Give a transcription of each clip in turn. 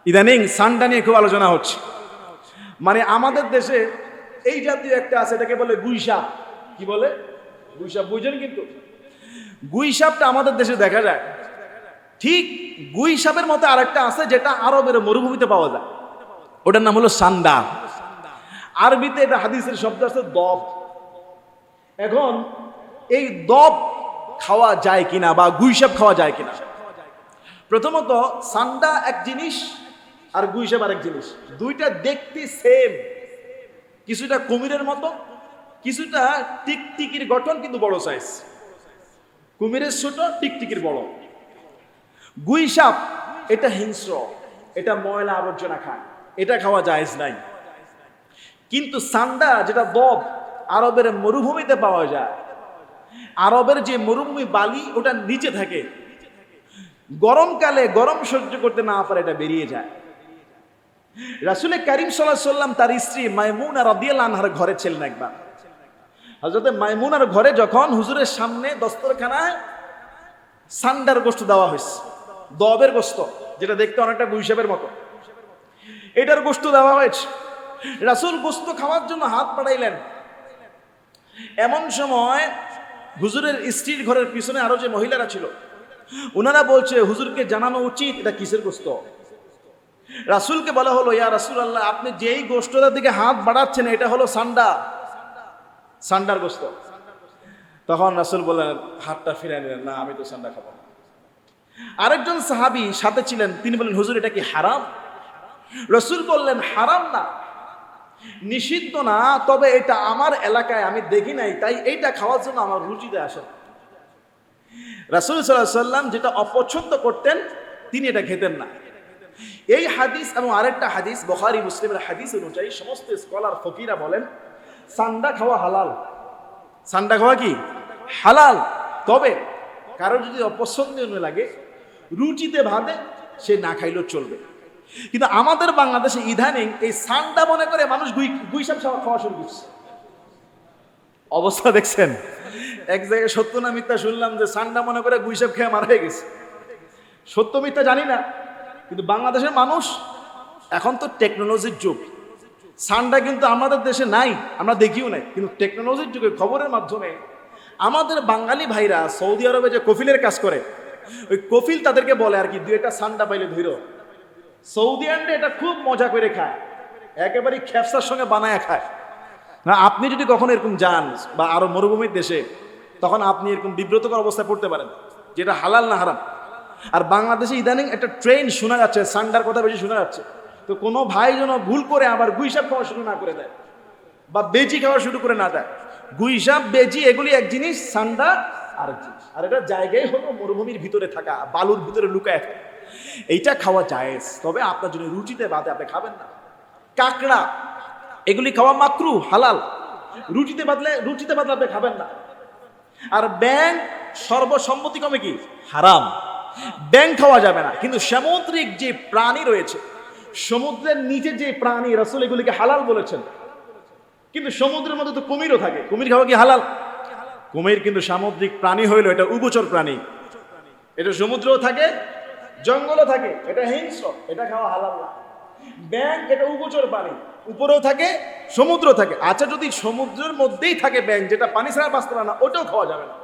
ইদানিং সান্ডা নিয়ে খুব আলোচনা হচ্ছে। মানে আমাদের দেশে এই জাতীয় একটা আছে, এটাকে বলে গুইসাপ। কি বলে? গুইসাপ, বুঝেন? কিন্তু গুইসাপটা আমাদের দেশে দেখা যায়। ঠিক গুইসাপের মতো আরেকটা আছে যেটা আরবের মরুভূমিতে পাওয়া যায়, ওটার নাম হলো সান্ডা। আরবিতে এটা হাদিসের শব্দ আছে দব। এখন এই দব খাওয়া যায় কিনা বা গুইসাপ খাওয়া যায় কিনা, প্রথমত সান্ডা এক জিনিস আর গুইসাপ আরেক জিনিস। দুইটা দেখতে সেম, কিছুটা কুমিরের মতো, কিছুটা টিকটিকির গঠন কিন্তু বড় সাইজ। কুমিরের ছোট, টিকটিকির বড়। গুইসাপ এটা হিংস্র, এটা ময়লা আবর্জনা খায়, এটা খাওয়া জায়েজ নাই। কিন্তু সান্ডা যেটা দব, আরবের মরুভূমিতে পাওয়া যায়। আরবের যে মরুভূমি বালি ওটা নিচে থাকে, গরমকালে গরম সহ্য করতে না পারে এটা বেরিয়ে যায়। রাসূল কারীম সাল্লাল্লাহু আলাইহি ওয়াসাল্লাম তার স্ত্রী মাইমুনা রাদিয়াল্লাহু আনহার ঘরে ছিলেন একবার। হযরত মাইমুনার ঘরে যখন হুজুরের সামনে দস্তরখানায় সান্ডার গোশত দেওয়া হয়েছে, দবের গোশত, যেটা দেখতে অনেকটা গুইসাপের মতো, এটার গোশত দেওয়া হয়েছে। রাসূল গোশত খাওয়ার জন্য হাত বাড়াইলেন। এমন সময় হুজুরের স্ত্রীর ঘরের পিছনে আরো যে মহিলারা ছিল, ওনারা বলছে হুজুরকে জানানো উচিত এটা কিসের গোশত। রাসূলকে বলা হলো, ইয়া রাসূলুল্লাহ, আপনি যেই গোশতটার দিকে হাত বাড়াচ্ছেন এটা হলো সান্ডা, সান্ডার গোশত। তখন রাসূল বললেন, হাতটা ফিরিয়ে নিলেন, না আমি তো সান্ডা খাবো না। আরেকজন সাহাবী সাথে ছিলেন, তিনি বললেন, হুজুর এটা কি হারাম? রাসূল বললেন, হারাম না, নিষিদ্ধ না, তবে এটা আমার এলাকায় আমি দেখি নাই, তাই এইটা খাওয়ার জন্য আমার রুচিতে আসে না। রাসূল সাল্লাল্লাহু আলাইহি ওয়াসাল্লাম যেটা অপছন্দ করতেন তিনি এটা খেতেন না। এই হাদিস এবং আরেকটা হাদিস বুখারী মুসলিমের হাদিস অনুযায়ী সমস্ত স্কলার ফকিরা বলেন সান্ডা খাওয়া হালাল। সান্ডা খাওয়া কি হালাল, তবে কারো যদি অপছন্দনীয় লাগে, রুচিতে ভাবে, সে না খাইলেও চলবে। কিন্তু আমাদের বাংলাদেশে ইদানিং এই সান্ডা মনে করে মানুষ গুইসাপ খাওয়া শুরু করছে। অবস্থা দেখছেন? এক জায়গায় সত্য না মিথ্যা শুনলাম যে সান্ডা মনে করে গুইসাপ খেয়ে মারা হয়ে গেছে। সত্য মিথ্যা জানি না, কিন্তু বাংলাদেশের মানুষ, এখন তো টেকনোলজির যুগ, সান্ডা কিন্তু আমাদের দেশে নাই, আমরা দেখিও নাই, কিন্তু টেকনোলজির যুগে খবরের মাধ্যমে আমাদের বাঙালি ভাইরা সৌদি আরবে যে কফিলের কাজ করে, ওই কফিল তাদেরকে বলে আর কি, দুই একটা সান্ডা পাইলে ধৈর্য। সৌদি আরবে এটা খুব মজা করে খায়, একেবারে খেপসার সঙ্গে বানায় খায়। না, আপনি যদি কখনো এরকম যান বা আরো মরুভূমির দেশে, তখন আপনি এরকম বিব্রতকর অবস্থায় পড়তে পারেন যেটা হালাল না হারাম। আর বাংলাদেশে ইদানিং একটা ট্রেন্ড শোনা যাচ্ছে, সান্ডার কথা বেশি শোনা যাচ্ছে। তো কোনো ভাই যেন ভুল করে আবার গুইসাপ খাওয়া শুরু না করে দেয় বা বেজি খাওয়া শুরু করে না দেয়। গুইসাপ, বেজি এগুলি এক জিনিস, সান্ডা আরেক জিনিস। আর এটা জায়গায় হলো মরুভূমির ভিতরে থাকা, বালুর ভিতরে লুকায় থাকে, এইটা খাওয়া জায়েজ, তবে আপনার জন্য রুচিতে বাদে আপনি খাবেন না। কাঁকড়া এগুলি খাওয়া মাকরু, হালাল, রুচিতে বাদলে আপনি খাবেন না। আর ব্যাং সর্বসম্মতিক্রমে কি হারাম, ব্যাং খাওয়া যাবে না। কিন্তু সামুদ্রিক যে প্রাণী রয়েছে, সমুদ্রের নিচে যে প্রাণী, রাসূল এগুলিকে হালাল বলেছেন। কিন্তু সমুদ্রের মধ্যে তো কুমিরও থাকে, কুমির খাওয়া কি হালাল? কুমির কিন্তু সামুদ্রিক প্রাণী হইলো, এটা উভচর প্রাণী, এটা সমুদ্রেও থাকে, জঙ্গলও থাকে, এটা হিংস্র, এটা খাওয়া হালাল না। ব্যাং এটা উভচর প্রাণী, উপরেও থাকে, সমুদ্র থাকে। আচ্ছা, যদি সমুদ্রের মধ্যেই থাকে ব্যাং, যেটা পানি ছাড়া বাঁচতে পারে না, ওটাও খাওয়া যাবে না,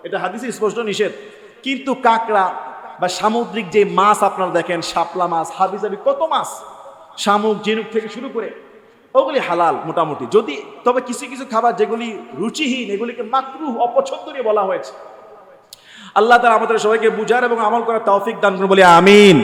এটা হাদিসে স্পষ্ট নিষেধ। কিন্তু কাঁকড়া বা সামুদ্রিক যে মাছ আপনারা দেখেন, শাপলা মাছ, হাবিজাবি কত মাছ, শামুক, ঝিনুক থেকে শুরু করে, ওগুলি হালাল মোটামুটি। যদি তবে কিছু কিছু খাবার যেগুলি রুচিহীন, এগুলিকে মাকরুহ, অপছন্দনীয় বলা হয়েছে। আল্লাহ তাআলা আমাদের সবাইকে বুঝার এবং আমল করার তৌফিক দান করুন, বলি আমিন।